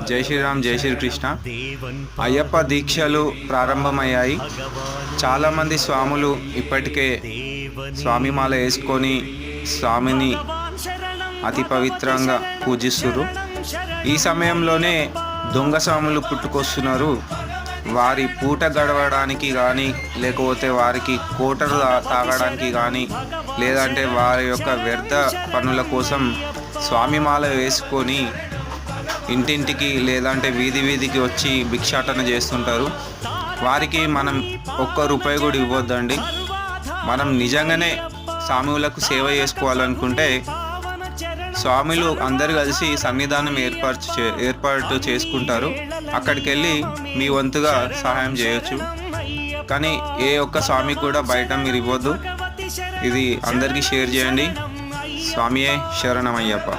జై శ్రీరామ్, జై శ్రీకృష్ణ. అయ్యప్ప దీక్షలు ప్రారంభమయ్యాయి. చాలామంది స్వాములు ఇప్పటికే స్వామిమాల వేసుకొని స్వామిని అతి పవిత్రంగా పూజిస్తున్నారు. ఈ సమయంలోనే దొంగ స్వాములు పుట్టుకొస్తున్నారు. వారి పూట గడవడానికి కానీ, లేకపోతే వారికి కోటలు తాగడానికి కానీ, లేదంటే వారి యొక్క వ్యర్థ పనుల కోసం స్వామిమాల వేసుకొని ఇంటింటికి లేదంటే వీధి వీధికి వచ్చి భిక్షాటన చేస్తుంటారు. వారికి మనం ₹1 కూడా ఇవ్వద్దండి. మనం నిజంగానే స్వాములకు సేవ చేసుకోవాలనుకుంటే స్వాములు అందరు కలిసి సన్నిధానం ఏర్పాటు చేసుకుంటారు. అక్కడికి వెళ్ళి మీ వంతుగా సహాయం చేయొచ్చు. కానీ ఏ ఒక్క స్వామి కూడా బయట మీరు ఇవ్వద్దు. ఇది అందరికీ షేర్ చేయండి. స్వామియే శరణమయ్యప్ప.